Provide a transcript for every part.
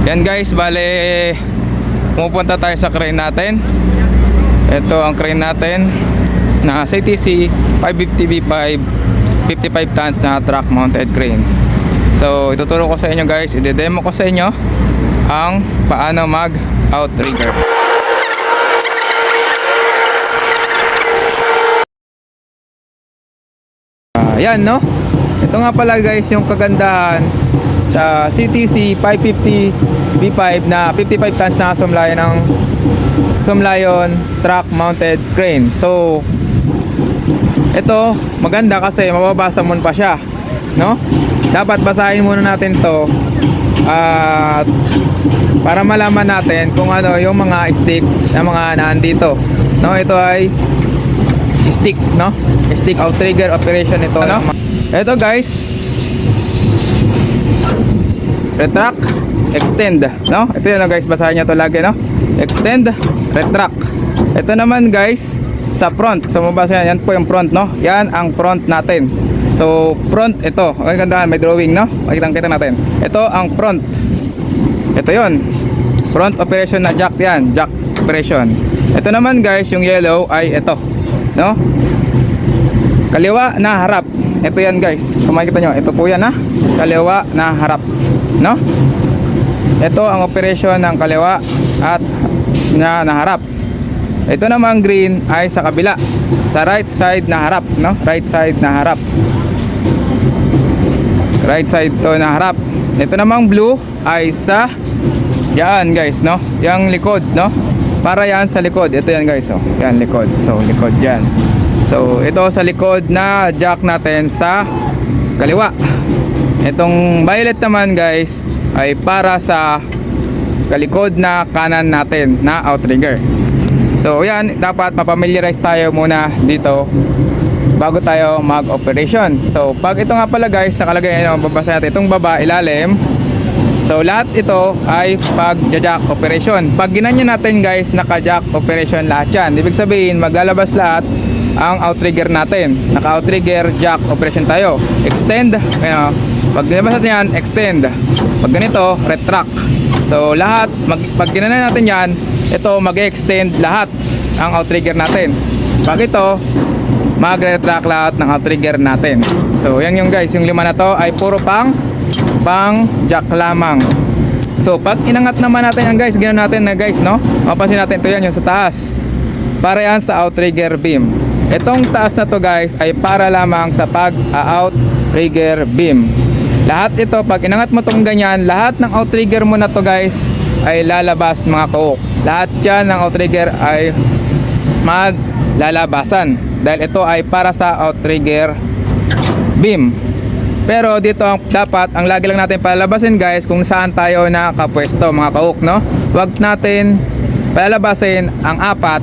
Yan guys, bale pupunta tayo sa crane natin. Ito ang crane natin na CTC 550V5 55 tons na truck mounted crane. So ituturo ko sa inyo guys, i-demo ko sa inyo ang paano mag outrigger. Yan no. Ito nga pala guys yung kagandahan sa CTC 550 V5 na 55 tons na Sumlayon truck mounted crane. So ito maganda kasi mababasa mo pa siya, no? Dapat basahin muna natin to para malaman natin kung ano yung mga stick na mga nandito, no? Ito ay stick, no? Stick outrigger operation ito, no? Ito guys, retract, extend, no? Ito yun, no, guys, basahin nyo to lagi, no? Extend, retract. Ito naman guys, sa front. So mabasa yan po yung front, no? Yan ang front natin. So front, ito, ang ganda, may drawing, no? Makikita natin. Ito ang front. Ito yon, front operation na jack, yan, jack operation. Ito naman guys, yung yellow ay ito, no? Kaliwa na harap. Ito yan guys, kung makikita nyo, ito po yan, ha? Kaliwa na harap, no? Ito ang operation ng kaliwa at na harap. Ito namang green ay sa kabila, sa right side na harap, no? Right side na harap. Right side to na harap. Ito namang blue ay sa diyan guys, no? Yang likod, no? Para yan sa likod. Ito yan guys, oh. Yan likod. So likod diyan. So ito sa likod na jack natin sa kaliwa. Itong violet naman guys ay para sa kalikod na kanan natin na outrigger. So yan, dapat mapamiliarize tayo muna dito bago tayo mag-operation. So pag ito nga pala guys, nakalagay, babasa natin itong baba, ilalim. So lahat ito ay pag-jack operation. Pag ginanyan natin guys, naka-jack operation lahat yan. Ibig sabihin, maglalabas lahat ang outrigger natin. Naka-outrigger, jack operation tayo. Extend, pag nilabas natin yan, extend. Pag ganito, retract. So lahat, pag ginanyan natin yan, ito mag-extend lahat ang outrigger natin. Pag ito, mag-retract lahat ng outrigger natin. So yan yung guys, yung lima na to ay puro pang jack lamang. So pag inangat naman natin yan guys, ganoon natin na guys, no? Mapapansin natin ito yan yung sa taas. Para yan sa outrigger beam. Itong taas na to guys ay para lamang sa pag-outrigger beam. Lahat ito, pag inangat mo tong ganyan, lahat ng outrigger mo na to guys ay lalabas mga kaok. Lahat yan ng outrigger ay maglalabasan. Dahil ito ay para sa outrigger beam. Pero dito dapat, ang lagi lang natin palalabasin guys kung saan tayo nakapwesto mga kaok, no? Huwag natin palalabasin ang apat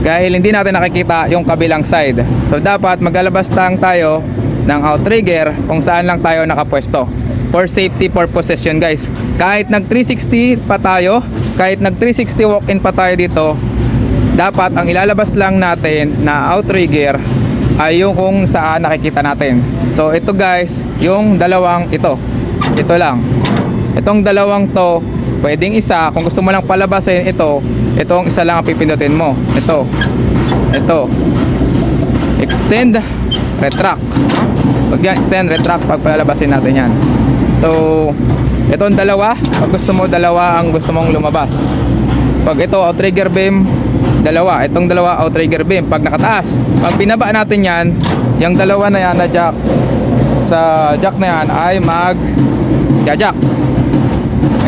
dahil hindi natin nakikita yung kabilang side. So dapat maglalabas lang tayo ng outrigger kung saan lang tayo nakapwesto. For safety purposes yun guys. Kahit nag 360 pa tayo, kahit nag 360 walk-in pa tayo dito, dapat ang ilalabas lang natin na outrigger ay yung kung saan nakikita natin. So ito guys, yung dalawang ito lang. Itong dalawang to, pwedeng isa, kung gusto mo lang palabasin ito, itong isa lang ang pipindutin mo. Ito extend, retract. Pag yan, extend, retract, pag palabasin natin yan. So itong dalawa, pag gusto mo dalawa ang gusto mong lumabas. Pag ito outrigger beam, dalawa. Itong dalawa outrigger beam pag nakataas. Pag binaba natin yan, yung dalawa na yan na jack, sa jack na yan ay mag-jack.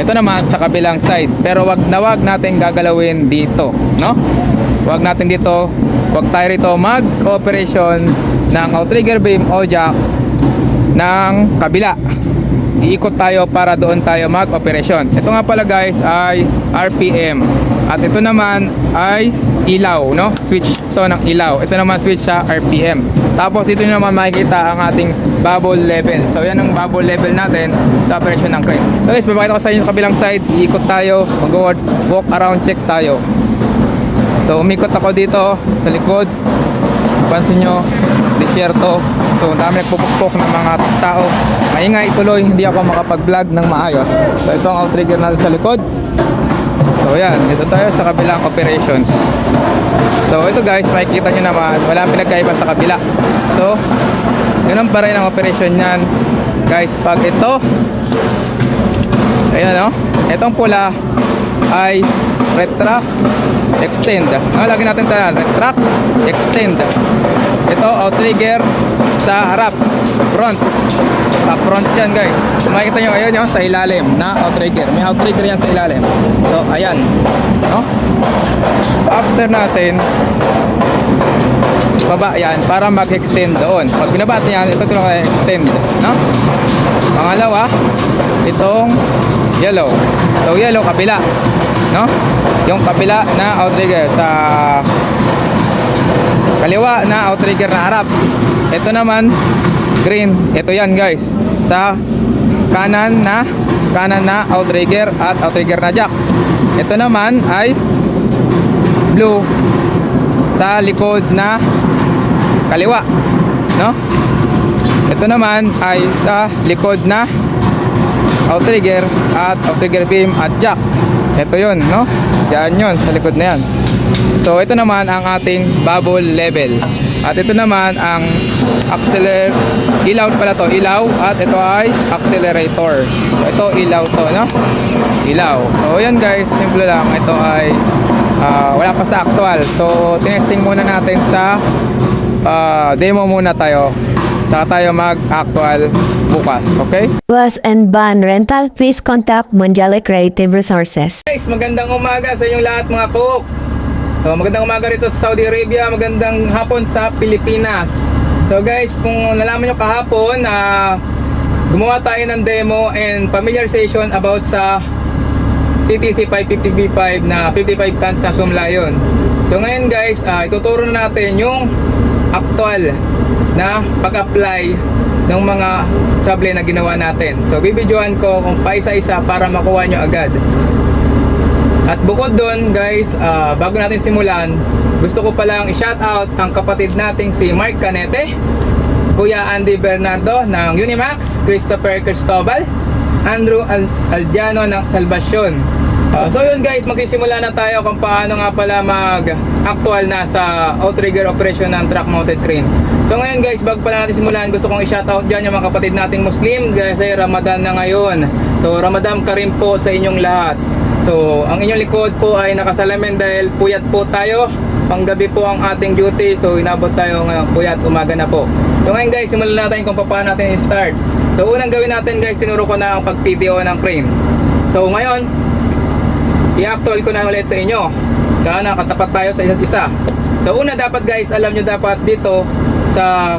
Ito naman sa kabilang side. Pero wag natin gagalawin dito, no? Wag natin dito, wag tayo rito mag-operation ng outrigger beam o jack ng kabila. Iikot tayo para doon tayo mag-operation. Ito nga pala guys ay RPM. At ito naman ay ilaw, no? Switch to ng ilaw. Ito naman switch sa RPM. Tapos dito naman makikita ang ating bubble level. So yan ang bubble level natin sa operation ng crane. So guys, papakita ko sa inyo sa kabilang side. Iikot tayo, walk around check tayo. So umikot ako dito sa likod. pansin nyo, disyerto. So dami nagpupukpok ng mga tao. Maingay tuloy, hindi ako makapag-vlog ng maayos. So ito ang outrigger natin sa likod. So yan, dito tayo sa kabilang operations. So ito guys, makikita nyo naman, wala pinagkaiba sa kabila. So, ganun pa rin ang operation nyan. Guys, pag ito, ayan o, itong pula ay retract, extend. Lagi natin tayo, retract, extend. Ito, outrigger sa harap, front. Front yan guys. Makikita nyo, ayun yun, sa ilalim na outrigger. May outrigger yan sa ilalim. So, ayan. No? After natin, baba yan para mag-extend doon. Pag binabat yan, ito extend. No? Pangalawa, itong yellow. So, yellow, kabila. No? Yung kabila na outrigger sa kaliwa na outrigger na harap. Ito naman green. Ito yan guys. Sa kanan na outrigger at outrigger na jack. Ito naman ay blue sa likod na kaliwa. No? Ito naman ay sa likod na outrigger at outrigger beam at jack. Ito yun, no? Yan yun, sa likod na yan. So ito naman ang ating bubble level. At ito naman ang ilaw pala to, ilaw, at ito ay accelerator. So, ito ilaw to, no? Ilaw. So yan guys, simple lang. Ito ay wala pa sa actual. So tinesting muna natin sa demo muna tayo. Saka tayo mag-actual bukas, okay? Bus and van rental, please contact Manjala Creative Resources. Guys, magandang umaga sa inyong lahat mga cook. So, magandang umaga rito sa Saudi Arabia, magandang hapon sa Pilipinas. So guys, kung nalaman nyo kahapon na gumawa tayo ng demo and familiarization about sa CTC 550V5 na 55 tons na Zoom Lion. So ngayon guys, ituturo na natin yung actual na pag-apply ng mga sable na ginawa natin. So bibidyoan ko kung paisa-isa para makuha nyo agad. At bukod doon guys, bago natin simulan, gusto ko palang i-shoutout ang kapatid nating si Mark Canete, Kuya Andy Bernardo ng Unimax, Christopher Cristobal, Andrew Aldiano ng Salvacion. So yun guys, magsisimula na tayo kung paano nga pala mag-actual na sa outrigger operation ng truck mounted crane. So ngayon guys, bago pala natin simulan, gusto kong i-shoutout dyan yung mga kapatid nating Muslim kasi Ramadan na ngayon. So Ramadan Karim po sa inyong lahat. So ang inyong likod po ay nakasalamin dahil puyat po tayo. Panggabi po ang ating duty, so inabot tayo ngayon puyat, umaga na po. So ngayon guys, simulan natin kung paano natin i-start. So unang gawin natin guys, tinuro ko na ang pag-PTO ng crane. So ngayon, i-actual ko na ulit sa inyo. Kaya nakatapat tayo sa isa't isa. So una dapat guys, alam nyo dapat dito sa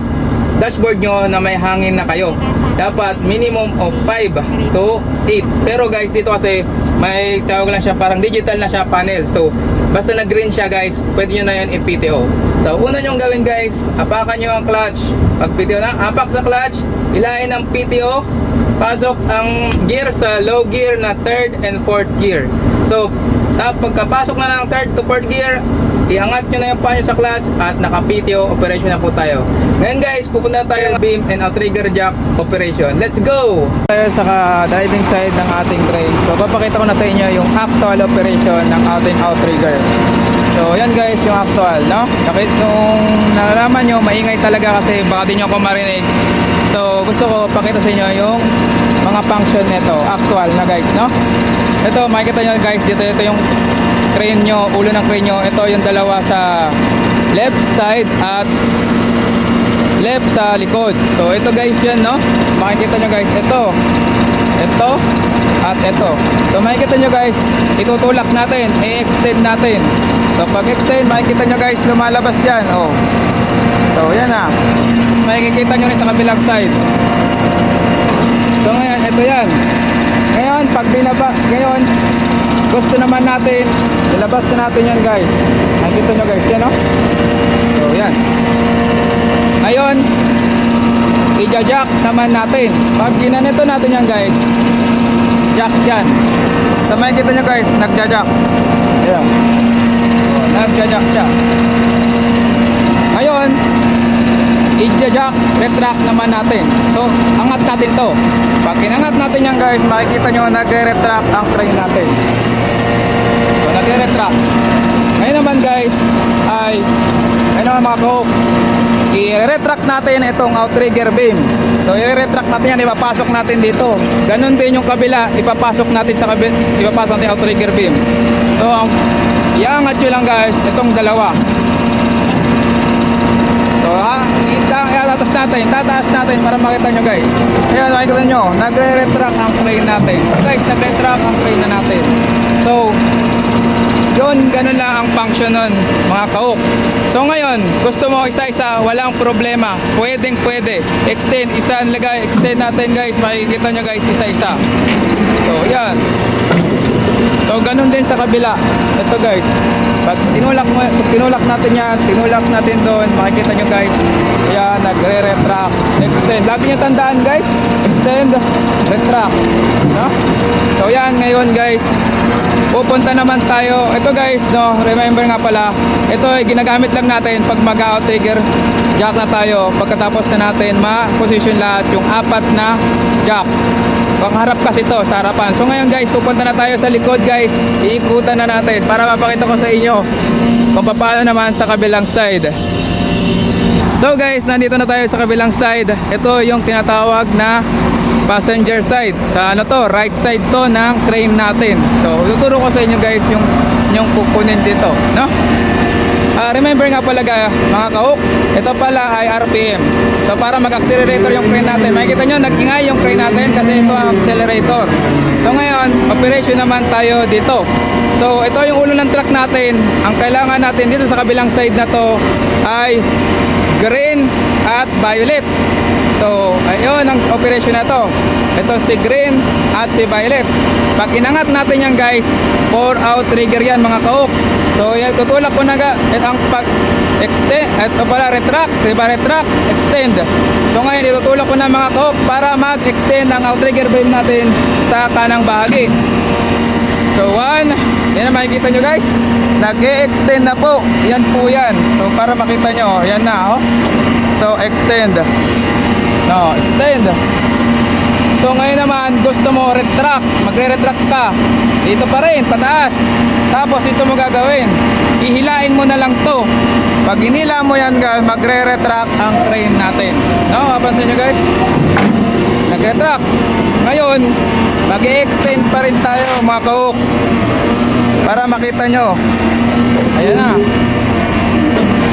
dashboard nyo na may hangin na kayo. Dapat minimum of 5 to 8. Pero guys, dito kasi may tawag lang siya, parang digital na siya panel. So basta na green siya guys, pwede nyo na yun i-PTO. So una nyong gawin guys, apakan nyo ang clutch. Pag PTO na, apak sa clutch, ilahin ang PTO, pasok ang gear sa low gear na 3rd and 4th gear. So pagkapasok na ng 3rd to 4th gear, iangat nyo na yung panyo sa clutch at naka-PTO operation na po tayo. Ngayon guys, pupunta tayo ng beam and outrigger jack operation. Let's go! Tayo sa driving side ng ating crane. So papakita ko na sa inyo yung actual operation ng ating outrigger. So yan guys, yung actual, no? Bakit nung nalalaman nyo, maingay talaga kasi baka di nyo ako marinig. So gusto ko pakita sa inyo yung mga function nito, actual na guys, no? Ito, makikita nyo guys, dito ito yung crane nyo, ulo ng crane nyo. Ito yung dalawa sa left side at left sa likod. So ito guys yan, no? Makikita nyo guys, ito at ito. So makikita nyo guys, itutulak natin, i-extend natin. So pag extend, makikita nyo guys, lumalabas yan. Oh. So yan na. Makikita nyo rin sa kabilang side. So ngayon, ito yan. Ngayon, pag binaba, ngayon, gusto naman natin, ilabas na natin yan guys. Nakikita nyo guys, yan o. So yan. Ngayon, i-jack naman natin. Pag ginanito natin yan guys, jack yan. So makikita nyo guys, nagja-jack. Ayan. So, nagja-jack siya. Ngayon, i-jack, retract naman natin. So, angat natin to. Pag inangat natin yan guys, makikita nyo nag-retract ang crane natin. So, nag-retract. Ngayon naman guys, ayun naman mga kahok, i-retract natin itong outrigger beam. So, i-retract natin yan, ipapasok natin dito. Ganon din yung kabila, ipapasok natin sa kabila, ipapasok natin yung outrigger beam. So, iangat nyo lang guys, itong dalawa. So, tataas natin para makita nyo guys. Ayan, makikita nyo, nagre-retract ang crane natin. So, guys, nagre-retract ang crane na natin. So, yun, ganun lang ang function nun, mga kahok. So ngayon, gusto mo isa-isa, walang problema. Pwedeng pwede. Extend, isa lagay, extend natin guys. Makikita nyo guys, isa-isa. So, yan. So, ganun din sa kabila. Ito guys. Pag tinulak natin yan, tinulak natin doon, makikita nyo guys. Yan, nagre-retract. Extend. Lagi nyo tandaan guys. Extend, retract. No? So, yan ngayon guys. Pupunta naman tayo. Ito guys, no, remember nga pala, ito ay ginagamit lang natin pag mag-outrigger jack na tayo. Pagkatapos na natin ma-position lahat yung apat na jack. Pang harap kasi ito sa harapan. So ngayon guys, pupunta na tayo sa likod guys. Iikutan na natin para mapakita ko sa inyo kung paano naman sa kabilang side. So guys, nandito na tayo sa kabilang side. Ito yung tinatawag na passenger side. Sa ano to, right side to ng crane natin. So, tuturo ko sa inyo guys yung kukunin dito, no? Remember nga pala mga kahok, ito pala ay RPM. So, para mag-accelerator yung crane natin, makikita nyo, nag-ingay yung crane natin kasi ito ang accelerator. So, ngayon, operation naman tayo dito. So, ito yung ulo ng truck natin. Ang kailangan natin dito sa kabilang side na to ay green at violet. So, ayun ang operation na to. Ito si green at si violet. Pag inangat natin yan guys, 4 outrigger yan mga kahok. So, yan, tutulak ko na ang pag-extend. Ito pala, retract. Diba, retract, extend. So, ngayon, itutulak ko na mga kahok para mag-extend ang outrigger beam natin sa kanang bahagi. So, 1. Yan na makikita nyo guys. Nag-e-extend na po. Yan po yan. So, para makita nyo, yan na, oh. So, extend. No, extend. So ngayon naman gusto mo retract, magre-retract ka. Dito pa rin, pataas. Tapos dito mo gagawin. Ihilain mo na lang to. Pag hinila mo yan guys, magre-retract ang crane natin. No, mapansin nyo guys? Nag-retract. Ngayon, mag-extend pa rin tayo mga kahok. Para makita nyo. Ayan na.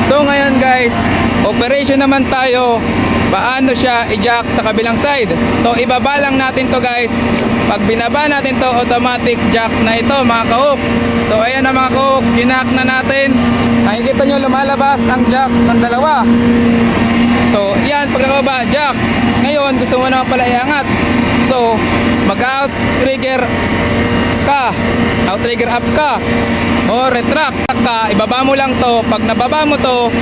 So ngayon guys, operation naman tayo. Paano siya i-jack sa kabilang side? So ibaba lang natin to guys. Pag binaba natin to, automatic jack na ito mga kahok. So ayan na mga kahok, ginak na natin. Nakikita nyo lumalabas ang jack ng dalawa. So yan, pag nakababa, jack. Ngayon gusto mo naman pala iangat. So mag-out trigger ka, out trigger up ka, o retract ka, ibaba mo lang to. Pag nababa mo to,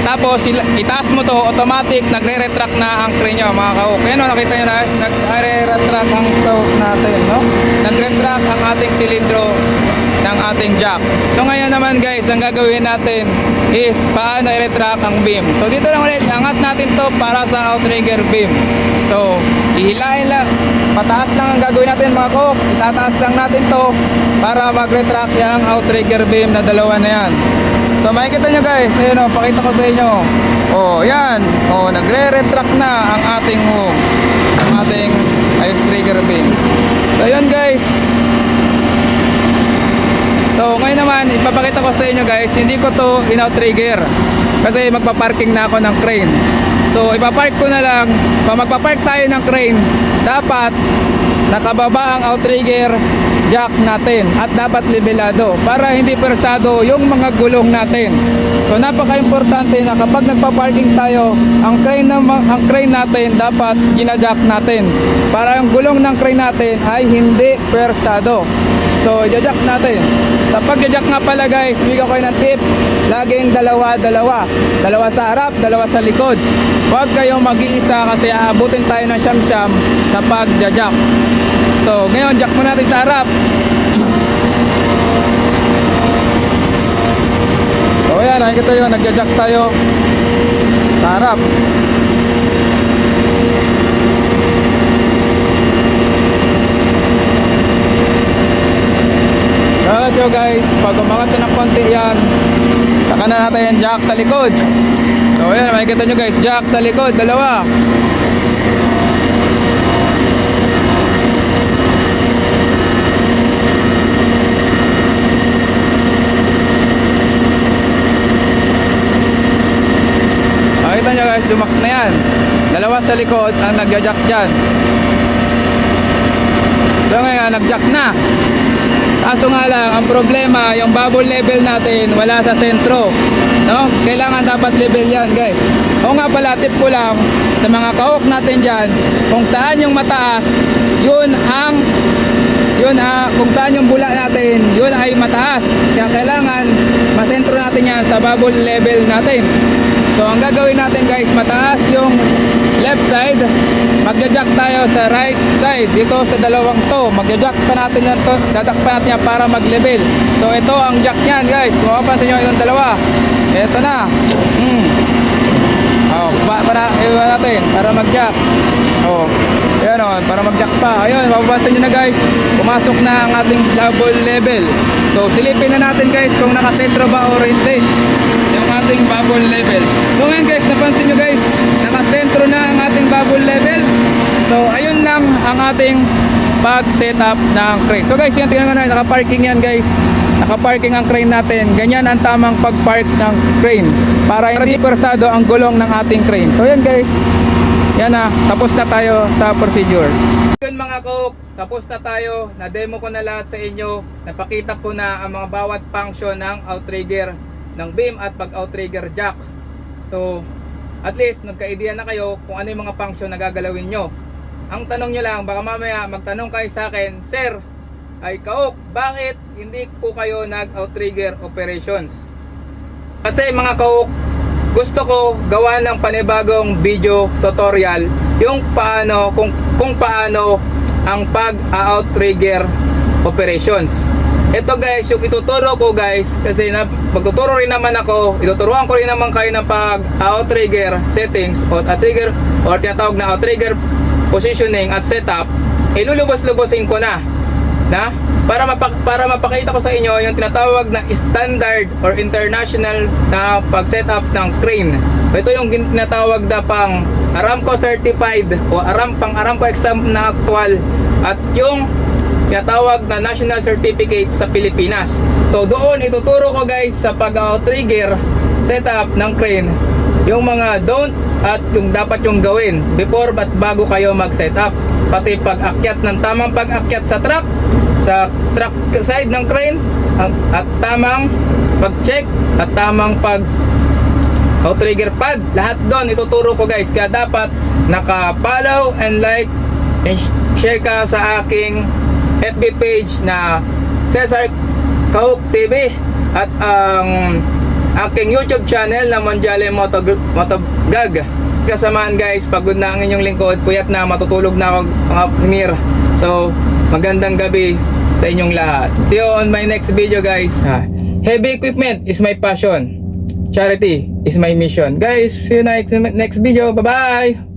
tapos itaas mo to, automatic nagre-retract na ang crane nyo mga kahok. Kaya no, nakita nyo na nagre-retract ang tow natin, no? Nagre-retract ang ating silindro ng ating jack. So ngayon naman guys, ang gagawin natin is paano i-retract ang beam. So dito lang ulit, angat natin to para sa outrigger beam. So ihilahin lang, pataas lang ang gagawin natin mga kahok. Itataas lang natin to para mag-retract yung outrigger beam na dalawa na yan. So makikita nyo guys, ayun o, pakita ko sa inyo. O yan, o nagre-retract na ang ating outrigger beam. So yun guys. So ngayon naman, ipapakita ko sa inyo guys, hindi ko to in-outrigger kasi magpaparking na ako ng crane. So ipapark ko na lang. Pag magpapark tayo ng crane, dapat nakababa ang outrigger jack natin at dapat libelado para hindi persado yung mga gulong natin. So napaka-importante na kapag nagpa-parking tayo, ang crane natin dapat gina-jack natin para yung gulong ng crane natin ay hindi persado. So i-jack natin. Sa pag-jack nga pala guys, bigyan ko kayo ng tip, laging dalawa sa harap, dalawa sa likod. Huwag kayong mag-iisa kasi aabutin tayo ng siyam-siyam sa pag-jack. So ngayon, jack mo natin sa harap. So ayan, nakikita yun, nagja-jack tayo sa sa harap. So guys, pag umangat na ng konti yan, saka na natin yung jack sa likod. So ayan, makikita nyo guys, jack sa likod, dalawa. Makikita nyo guys, dumak na yan. Dalawa sa likod ang nagja-jack dyan. So ngayon, nag-jack na. Kaso nga lang, ang problema, yung bubble level natin wala sa sentro, no? Kailangan dapat level yan guys. O nga pala, tip ko lang sa mga kahok natin dyan, kung saan yung mataas, kung saan yung bula natin, yun ay mataas. Kaya kailangan masentro natin yan sa bubble level natin. So ang gagawin natin guys, mataas yung left side, magja-jack tayo sa right side dito sa dalawang to. Magja-jack pa natin yan to, dadak pa natin yan para mag-level. So ito ang jack niyan guys. Mapapansin nyo itong dalawa. Ito na. Para iwan natin para mag-jack. Ayan para mag-jack pa. Ayun, mapapansin nyo na guys, pumasok na ang ating bubble level. So silipin na natin guys kung nakasentro ba o hindi yung ating bubble level. So ngayon guys, napansin nyo guys, nakasentro na ang ating bubble level. So ayun lang ang ating pag-setup ng crane. So guys, yan, tingnan nga na, naka-parking yan guys. Naka-parking ang crane natin. Ganyan ang tamang pag-park ng crane para hindi persado ang gulong ng ating crane. So yan guys, yan na, tapos na tayo sa procedure. Yun mga cook, tapos na tayo. Na-demo ko na lahat sa inyo. Napakita ko na ang mga bawat function ng outrigger ng beam at pag-outrigger jack. So at least nagka-idea na kayo kung ano yung mga function na gagalawin nyo. Ang tanong nyo lang, baka mamaya magtanong kayo sa akin, Sir, ay kaok, bakit hindi po kayo nag-outrigger operations? Kasi mga kaok, gusto ko gawa ng panibagong video tutorial yung paano, kung paano ang pag-outrigger operations. Ito guys, yung ituturo ko guys, kasi magtuturo rin naman ako, ituturuan ko rin naman kayo ng pag-outrigger settings o trigger or tinatawag na outrigger positioning at setup. Ilulubos-lubosin ko na para mapakita ko sa inyo yung tinatawag na standard or international na pag-setup ng crane. Ito yung tinatawag na pang Aramco certified o pang Aramco exam na actual at yung tinatawag na national certificate sa Pilipinas. So doon ituturo ko guys sa pag-outrigger setup ng crane yung mga don't at yung dapat yung gawin before at bago kayo mag-setup. Pati pag-akyat ng tamang pag-akyat sa truck side ng crane at tamang pag-check at tamang outrigger pad. Lahat doon ituturo ko guys. Kaya dapat naka-follow and like and share ka sa aking FB page na Cesar Kahok TV at ang aking YouTube channel na Monjale Motovlog. Kasamaan guys, pagod na ang inyong lingkod, puyat na, matutulog na ako mga pinir. So magandang gabi sa inyong lahat. See you on my next video guys. Heavy equipment is my passion, charity is my mission guys. See you next video. Bye bye.